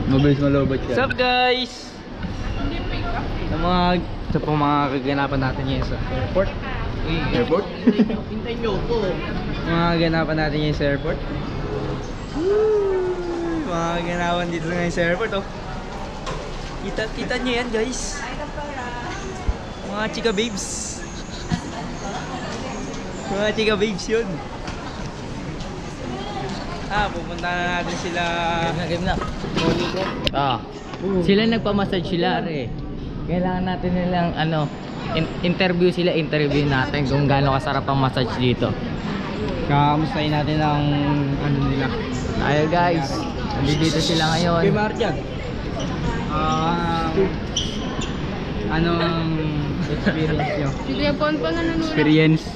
Mabilis malobot siya. What's up guys? Sa mga kaganapan natin ngayon sa airport. Airport? Hintayin nyo po. Mga kaganapan natin ngayon sa airport. Mga kaganapan dito ngayon sa airport oh. Kita nyo yan guys. Mga chika babes. Mga chika babes yun. Pupunta na natin sila. Game na. Sila nagpa-massage sila kailangan natin nilang interview natin kung gaano kasarap ang massage dito. Kamustahin natin ang nila. Ayo guys, nandito sila ngayon. Kay Marjan. Anong experience nyo?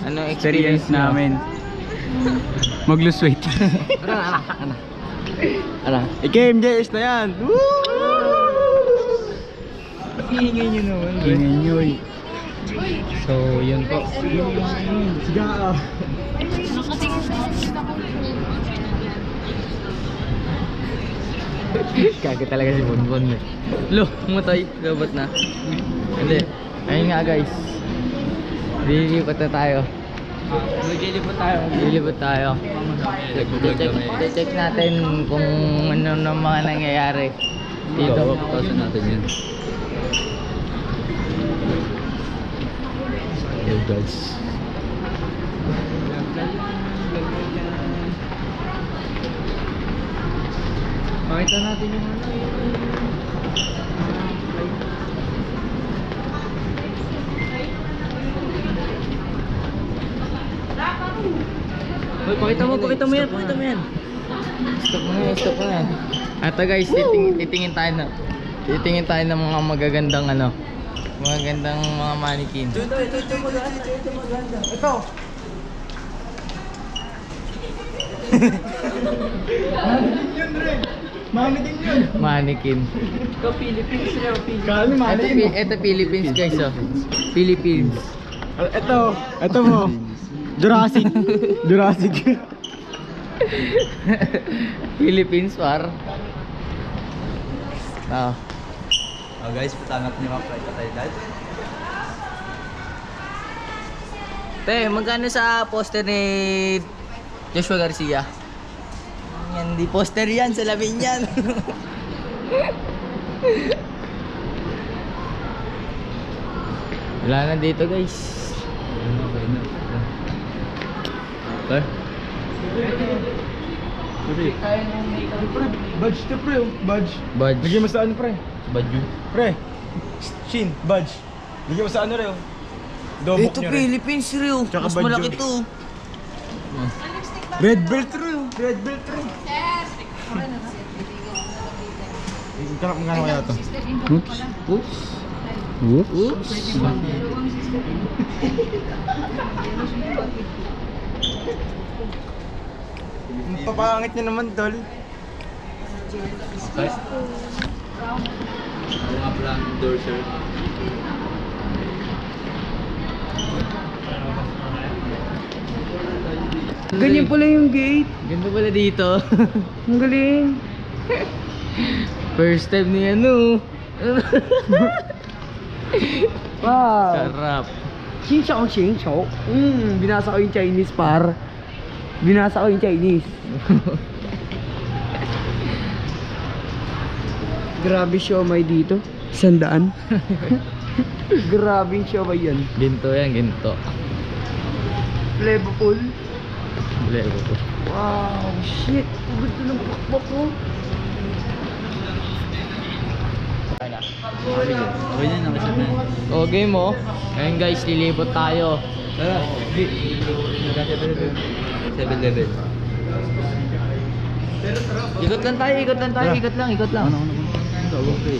Anong Experience namin. Mag-lose weight. MJS na yan. Hingay nyo naman. Ingay nyo eh. So, yun po. Siga. Kagad talaga si Bonbon eh. Lo, umatoy. Robot na. Hindi. Ayun nga guys. Lilipat na tayo. Lilibot tayo. Check natin kung ano na mga nangyayari dito. Pausan natin yan. Hello guys. Makita natin yung pakita mo yan. Stop mo yan. Ito guys, titingin tayo ng mga magagandang magagandang mga mannequin. Ito maganda. Ito. Mannequin. Ito Philippines rin. Ito Philippines guys Philippines. Ito mo. Jurassic. Philippines par. Guys, patangat niyo mga flight tayo dad. Magkano sa poster ni Joshua Garcia? Yan, di poster yan, salamin yan. Wala na dito guys. Badge to pre, badge. Lagyan mo sa ano pre? Badge. Pre, Shin, badge. Lagyan mo sa ano re? Dobok Ito nyo re. Philippines rin. Tsaka Mas badge malaki yun. to. Red belt re. Red belt re. Magkano kaya ito? Oops. Papangit niya naman tol. Guys. Mga plan door sir. Ganyan pala yung gate. Ganda pala dito. Ang galing. First time ni Wow. Sarap. Xing-chao. Binasa ko yung Chinese par. Grabe siomay dito. 100. Grabe yung siomay yan. Ginto yan, ginto. Flavorful. Lego po. Wow, shit. Pagod ko ng pakpak ko. Okay na, nakasap na. Okay mo. Ngayon guys, lilibot tayo. Tara, 7-Eleven. Ikot lang tayo, ikot lang tayo, ikot lang, ikot lang. Okay.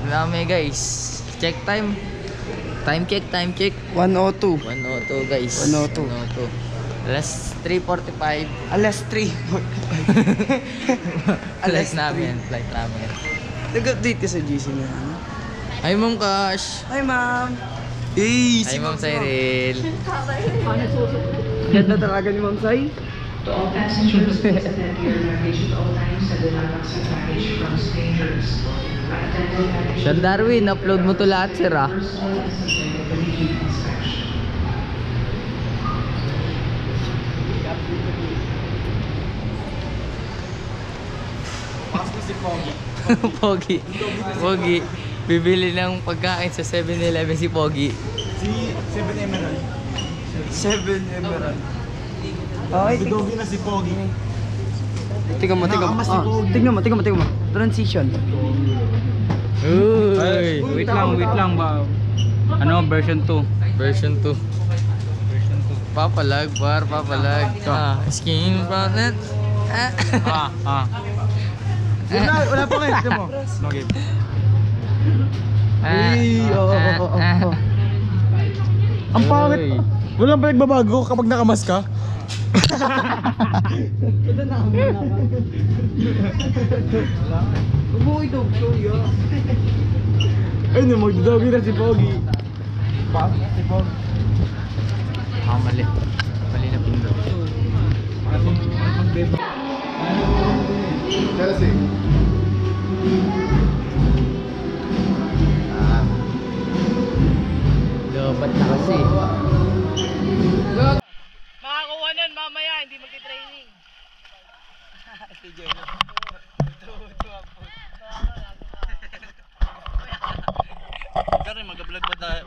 Dami guys. Check time. Time check, time check. 102. 102 guys. 102. 102. Alas 3:45. Alas 3. Flight namin, flight namin. Nag-update ka sa GC na. Hi Ma'am Cash. Hi, ma'am. Hey, Hi Ma'am Cyril. Ganda talaga ni Ma'am Sai. To all passengers, please attend to your luggage at all times and do not accept baggage from strangers. Unattended baggage Sir Darwin, upload mo to lahat sir ah. personal and subject to routine inspection. Pasok si Pogi. Pogi. Pogi. Bibili ng pagkain sa 7-Eleven si Pogi. Si 7 Emerald. 7 Emerald. Okay, Bidogi na si Pogi. tingnan mo. Nakakama si Pogi. Tingnan mo. Transition. Uy. Wait lang ba? Ano, version 2. Version 2. Papalag, papalag. Skin planet. Wala pa kayo. Ito mo. No game. Ang pangit. Walang pinagbabago kapag nakamas ka. Ayun, magdogi na si Pogi. Si Pogi. Mali. Mali na pindot. Chelsea. Lobat na kasi. Makakuha nun mamaya, hindi magti-training. Kaya mag-vlog ba tayo?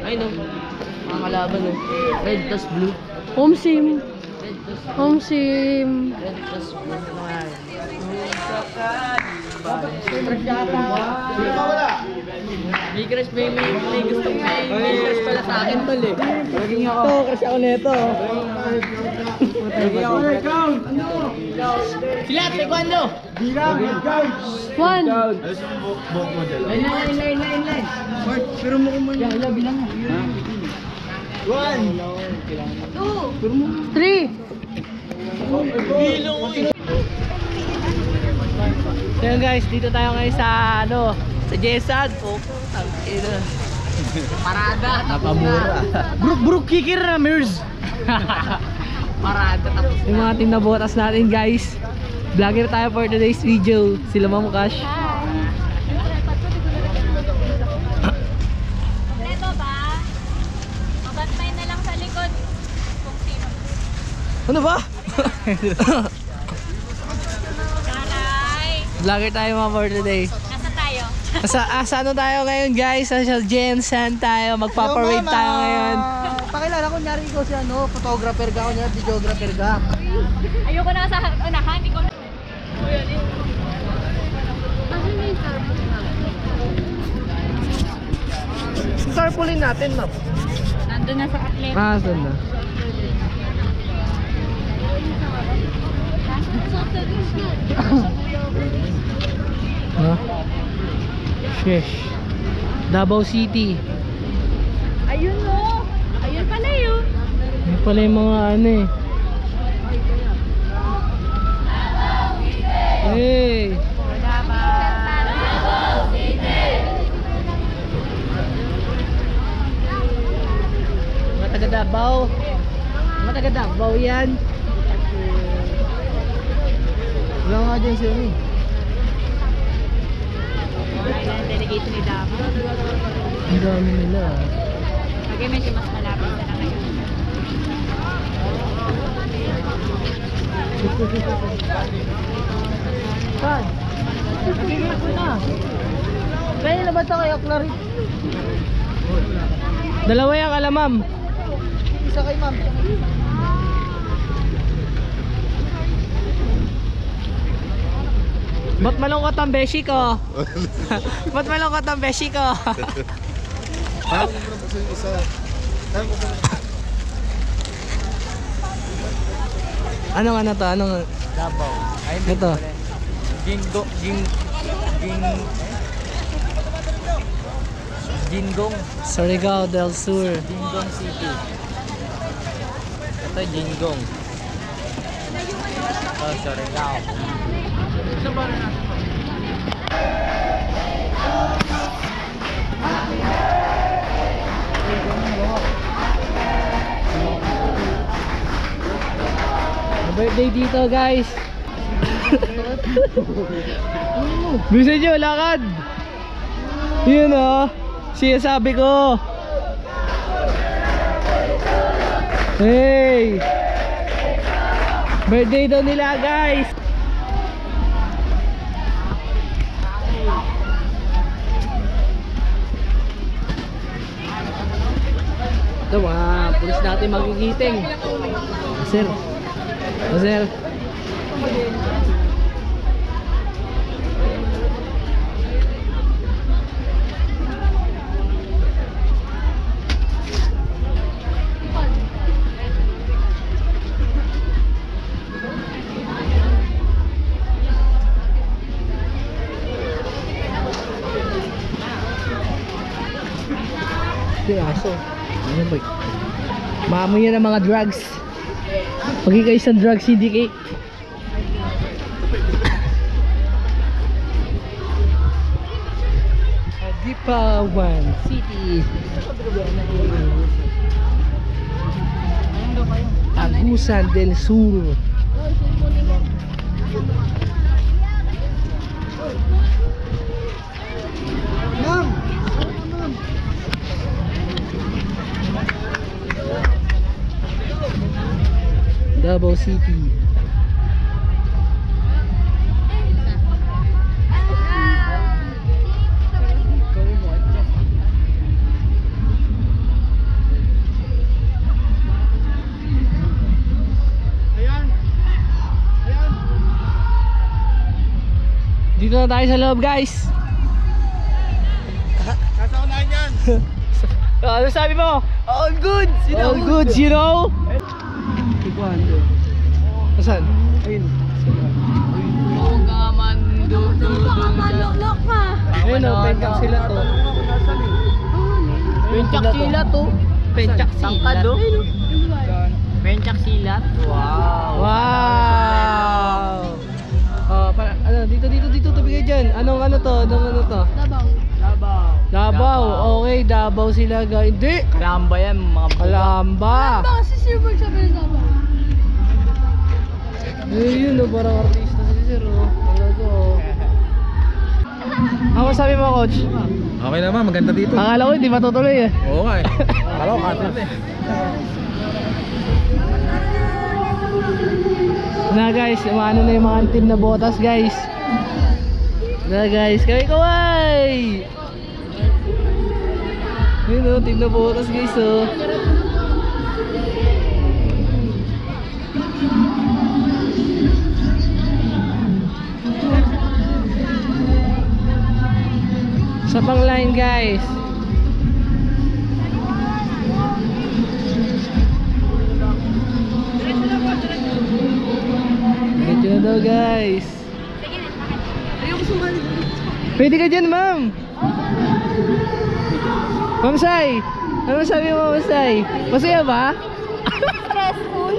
Ay no, mga kalaban no. Red plus blue. Home sim. Red plus blue. Home sim. Red plus blue. May crush, may gusto may crush pala sa akin tol eh. Laging ako. Ito, crush ako nito. Laging ako. Sila, taekwondo! One. Line. Pero mo kumain. Wala, bilang mo. Three. So yun guys, dito tayo ngayon sa sa Jesad. Parada. Napamura. Bruk kikir na mirrors. Parada tapos. Yung mga team na botas natin guys. Vlogger tayo for today's video. Sila Ma'am Cash. Ito ba? Mabantay na lang sa likod kung sino. Ano ba? Taray! Vlogger tayo mga for today. Nasa tayo? Sa ano tayo ngayon guys? Sa Jensen tayo. Magpaparade tayo ngayon. Pakilala ko, nyari ikaw si photographer ka, kunyari videographer ka. Ayoko na sa unahan. Ikaw na. Tarpaulin natin, ma'am. Nandun na sa atlet. Ah, saan na? Huh? Sheesh. Davao City. Ayun no! Ayun pala yun. May pala yung mga ano eh. Hey! Wala ba? Mga taga Davao. Mga taga Davao yan. Wala nga dyan siya eh. Island delegate ni Dama. Ang dami nila. Lagi medyo mas malapit na lang ngayon. Saan? Nagigil ko na. Kaya na ba ito kayo, Clary? Dalawa yung kalamam. Isa kay ma'am. Ba't malungkot ang beshi ko? Ba't malungkot ang beshi ko? Anong ano to? Anong... Davao. Ay, Ito. Gingong Surigao del Sur. City. Ito, Jinggong. Ito, Surigao. Birthday dito guys. Bisa nyo, lakad. Yun o. Sinasabi ko. Hey. Birthday daw nila guys. Ito mga pulis natin magigiting. Sir. Sir. Yung aso. Ano ba? Maamoy yan ng mga drugs. Pagiging kayo sa drug syndicate. Dipawan City. Agusan del Sur. Davao City. Dito na tayo sa loob, guys. Nasa unahan yan. Ano sabi mo? All goods, you know? All goods, you know? Asan? Ayun. Malok ka. Ayun o, pencak sila to. Pencak silat to. Pencak silat. Pencak silat. Wow. Wow! Oh, para, ano, dito, tabi kayo dyan. Anong ano to? Davao. Okay, Davao sila guys. Hindi! Kalamba yan, mga buka. Kalamba! Kasi sir magsabi ng Davao. Yun o, parang artista si sir o. Talaga o. Ano sabi mo, coach? Okay naman, maganda dito. Akala ko hindi matutuloy eh. Oo nga eh. Akala ko katas. Na guys, umaano na yung mga team na botas guys. Na guys, kaway! Yun o, team na botas guys o. Sa pang line guys. Medyo na daw guys. Pwede ka dyan ma'am. Ma'am Sai, ano sabi mo Ma'am Sai? Masaya ba? Stressful.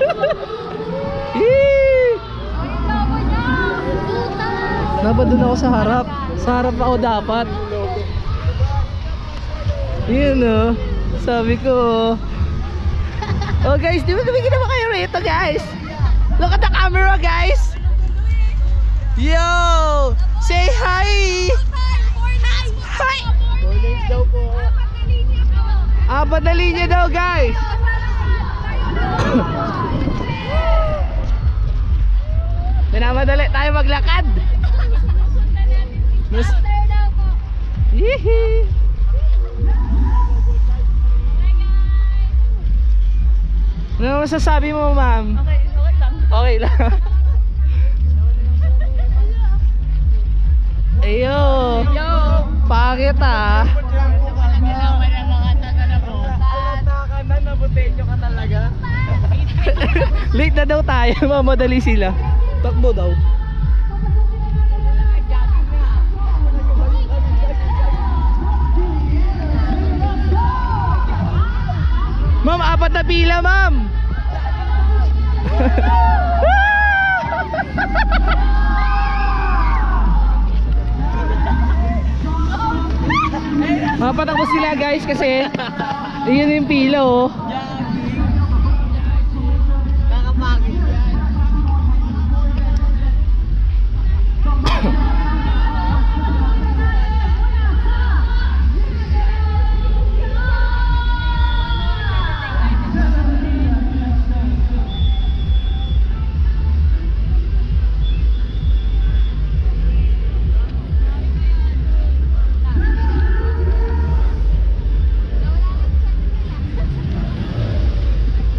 Yee! Logo niya. Tutas. Dapat dun ako sa harap. Sa harap ako dapat. Yun o. Sabi ko. Oh guys, di ba tumigil naman kayo rito guys? Look at the camera guys. Yo! Say hi! Hi! Apat na linya daw guys. Pinamadali tayo maglakad. Hihi. Ano masasabi mo, ma'am? Okay lang. Ayo. Pangit ah. Late na daw tayo, mamadali sila. Takbo daw. Ma'am, apat na pila, ma'am. Mapatakbo sila guys kasi yun yung pila oh.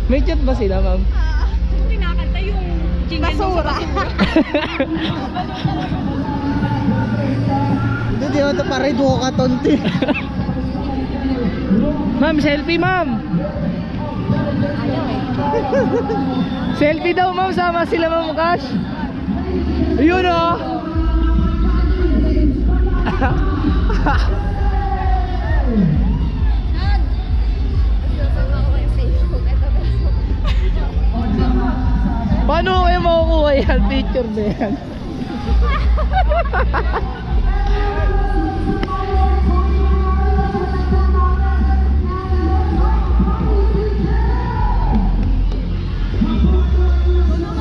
May chat ba sila, ma'am? Kinakanta yung jingle basura. Hindi ako pare duho ka tonti. Ma'am, selfie, ma'am. Selfie daw, ma'am. Sama sila, ma'am Cash. Yun oh. Paano kayo makukuha yan? Picture na yan.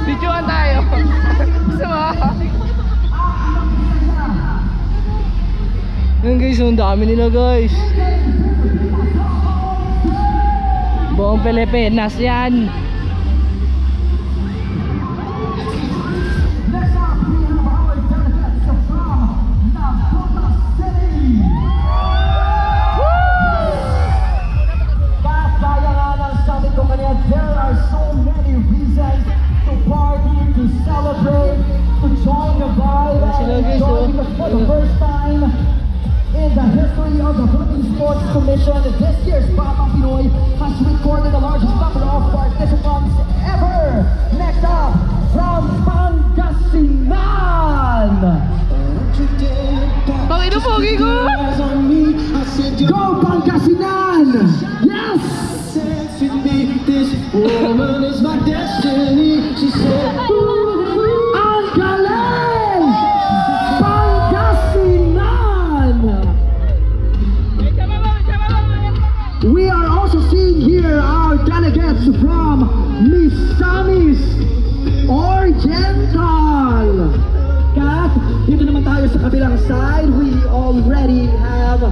Videoan tayo. Gusto mo? Yan guys, ang dami nila guys. Buong Pilipinas yan. There are so many reasons to party, to celebrate, to join the vibe, and enjoy because for the first time in the history of the Philippine Sports Commission, this year's Batang Pinoy has recorded the largest number of participants ever. Next up, from Pangasinan. Pangino pogi ko! Go Pangasinan! Yes! Woman is my destiny, she said. Ang galing! Pangasinan! We are also seeing here our delegates from Misamis Oriental. Kat, dito naman tayo sa kabilang side. We already have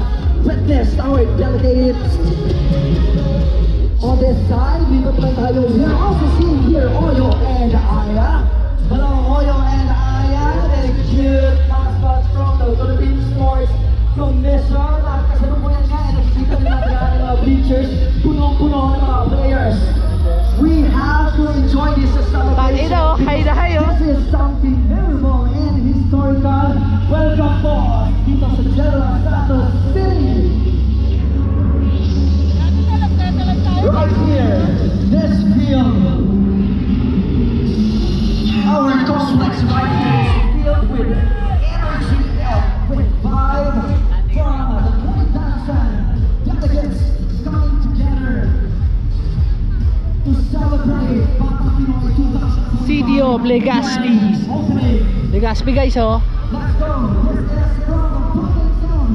witnessed our delegates. On this side, we are also seeing here Oyo and Aya. Hello, Oyo and Aya, the cute mascots from the Philippine Sports Commission. At kasalukuyan nga, nakikita nila ng mga bleachers, punong-puno ng mga players. We have to enjoy this celebration. This is something memorable and historical. Welcome po dito sa General Santos City. Right here, this field, our complex right here is filled with energy and with vibe from the 20,000 delegates coming together to celebrate Batang Pinoy 2025. City of Legazpi. Opening. Legazpi guys oh. Let's go. This is from the Pangasinan.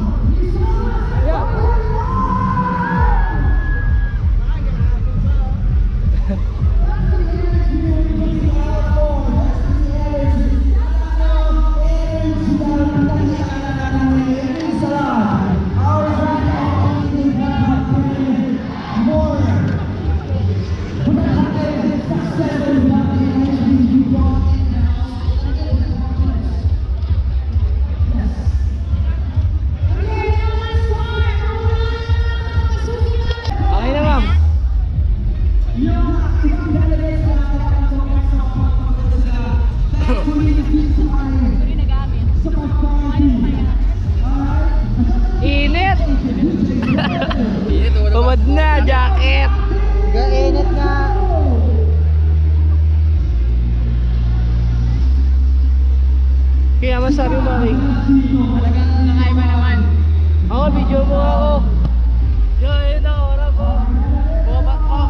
Okay na ma'am. Init! Pumad na, jacket! Gainit nga. Kaya masabi mo King. Talagang nakaiba naman. Ako, video mo ako. Yo, yun na, wala po.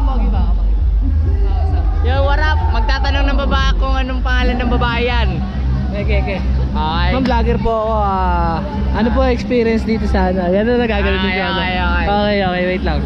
Pogi ba? Yo, what up? Magtatanong pangalan ng babae yan. Okay. Okay. Ma'am, vlogger po ako. Ano po experience dito sa ano? Yan na nagagalit din siya. Okay, wait lang.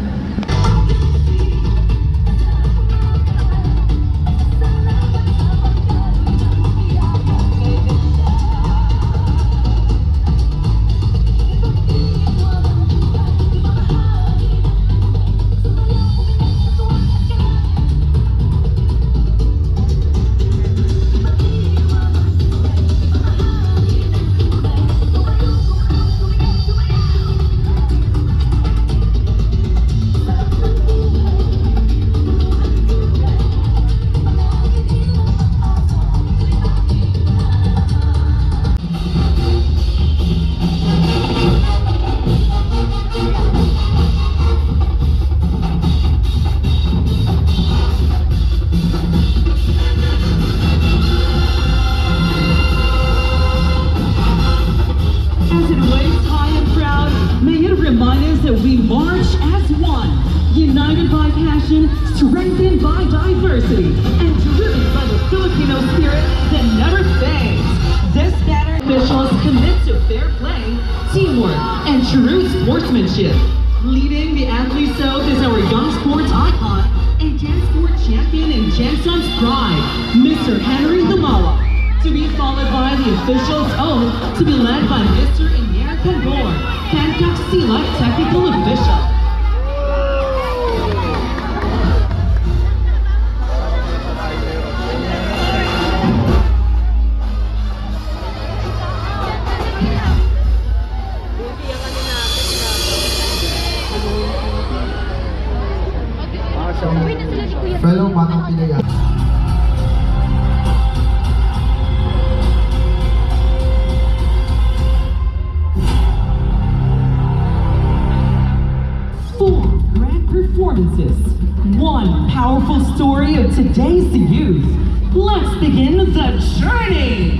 As it waves high and proud, may it remind us that we march as one, united by passion, strengthened by diversity, and driven by the Filipino spirit that never fades. This banner officials commit to fair play, teamwork, and true sportsmanship. Leading the Athletes South is our young sports icon and dance sport champion in Jensen's pride, Mr. Henry Hamala. To be followed by the official's own, to be led by Mr. American-born, Hancock Sea Life Technical Official. Fellow Batang Pinaya. Performances. One powerful story of today's youth. Let's begin the journey.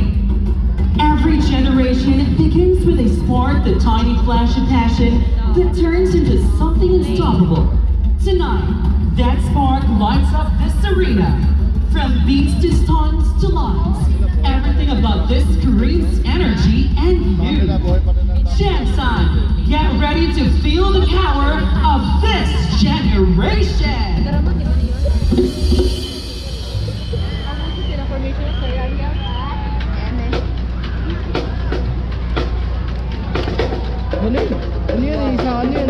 Every generation begins with a spark, the tiny flash of passion that turns into something unstoppable. Tonight, that spark lights up this arena. From beats to stunts to lines, everything about this screams energy and youth. Jansan, get ready to feel the power of this generation. Ano yun? Isa ano yun?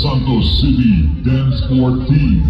Santos City Dance Floor Team.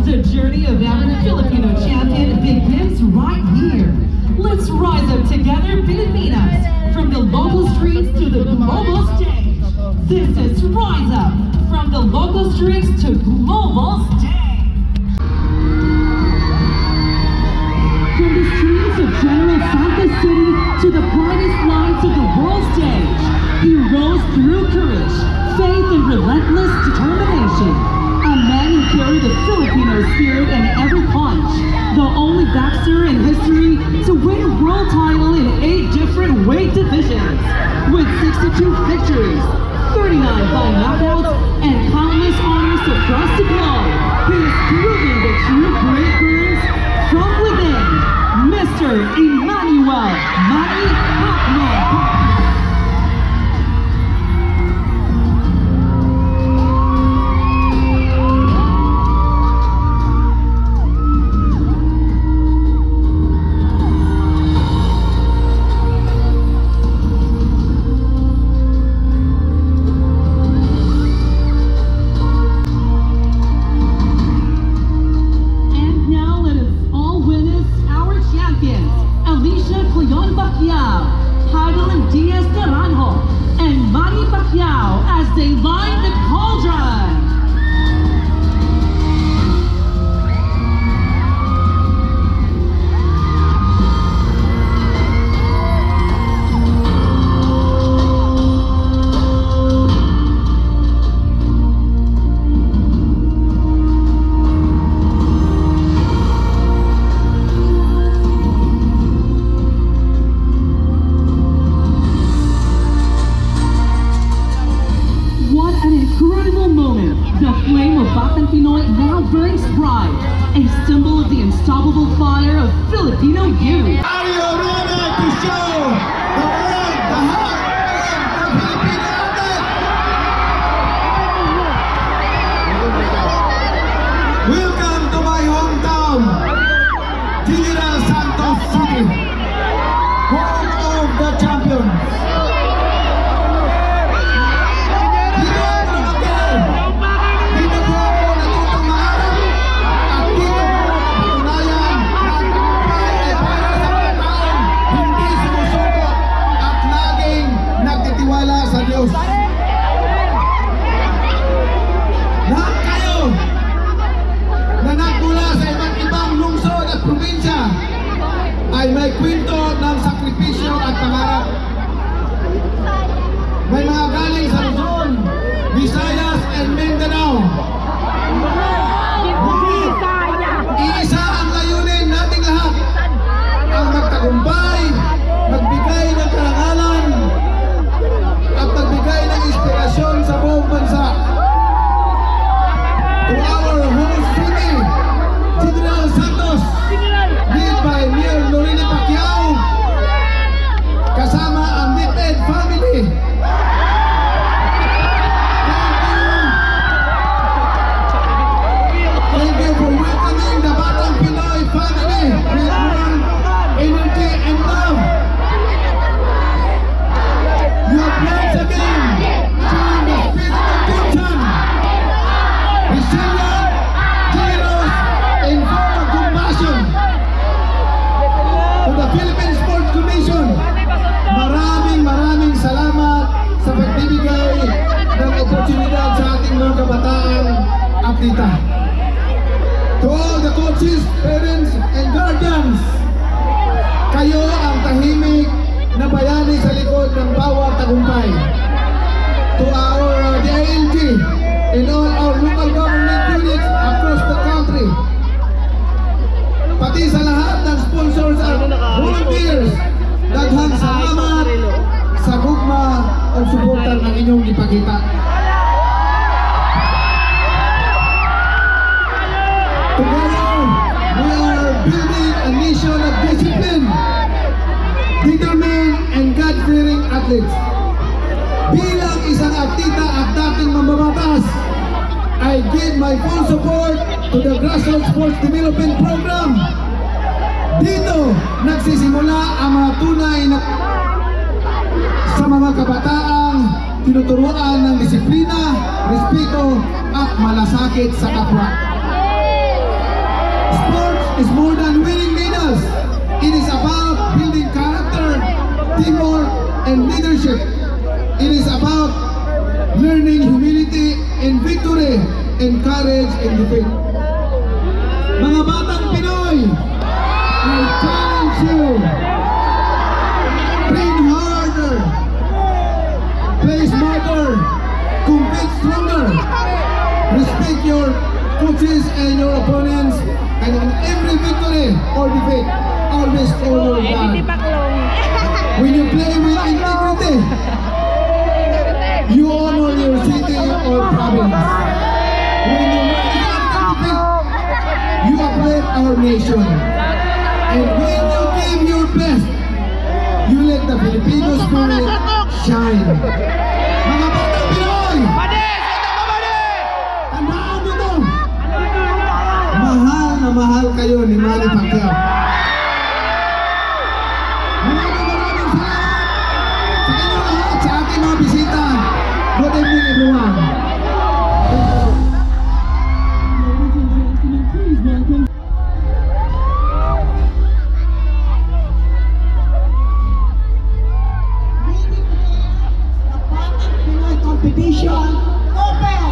The journey of every Filipino champion begins right here. Let's rise up together, Filipinas, from the local streets to the global stage. This is Rise Up, from the local streets to global stage. From the streets of General Santos City to the brightest lights of the world stage, he rose through courage, faith, and relentless determination. A man who carried the Filipino spirit in every punch. The only boxer in history to win a world title in 8 different weight divisions. With 62 victories, 39 by knockouts, and countless honors across the globe, he is proving the true great burns from within. Mr. Emmanuel Manny Pacquiao. They line the cauldron. The flame of Batang Pinoy now burns bright, a symbol of the unstoppable fire of Filipino youth. Are you ready to show the world the heart of Filipino athlete? Welcome to my hometown, General Santos City. may kwento ng sakripisyo at pangarap. May mga galing sa Luzon, Visayas, and Mindanao. Ngunit, iisa ang layunin nating lahat, ang magtagumpay, magbigay ng karangalan, at magbigay ng inspirasyon sa buong bansa. To our host city, General Santos, led by Mayor Lorena Pacquiao, kasama ang DepEd family. Thank you for welcoming the Batang Pinoy family with warm energy and love. You have once again shown the spirit of tension, resilient, generous, and full of compassion. To the Philippine Sports Commission, maraming salamat sa pagbibigay ng oportunidad sa ating mga kabataang atleta. To all the coaches, parents, and guardians, kayo ang tahimik na bayani sa likod ng bawat tagumpay. To our DILG and all our local government units across the country, pati sa lahat ng sponsors at volunteers, daghang salamat sa gugma o suportan ng inyong ipakita. Together, we are building a nation of discipline, determined, and God-fearing athletes. Bilang isang atleta at dating mambabatas, I give my full support to the Grassroots Sports Development Program. Dito, nagsisimula ang mga tunay na sa mga kabataang tinuturuan ng disiplina, respeto, at malasakit sa kapwa. Sports is more than winning medals. It is about building character, teamwork, and leadership. It is about learning humility in victory and courage in defeat. Mga batang Pinoy, I challenge you. Train harder, play smarter, compete stronger, respect your coaches and your opponents, and in every victory or defeat, always honor God. When you play with integrity, you honor your city or province. When you rise up to defeat, you uplift our nation. And when you give your best, you let the Filipino spirit shine. Mga batang Pinoy! Tandaan mo to! Mahal na mahal kayo ni Manny Pacquiao. Maraming salamat sa inyo lahat, sa ating mga bisita. Good evening, everyone. Competition open!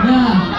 Yeah.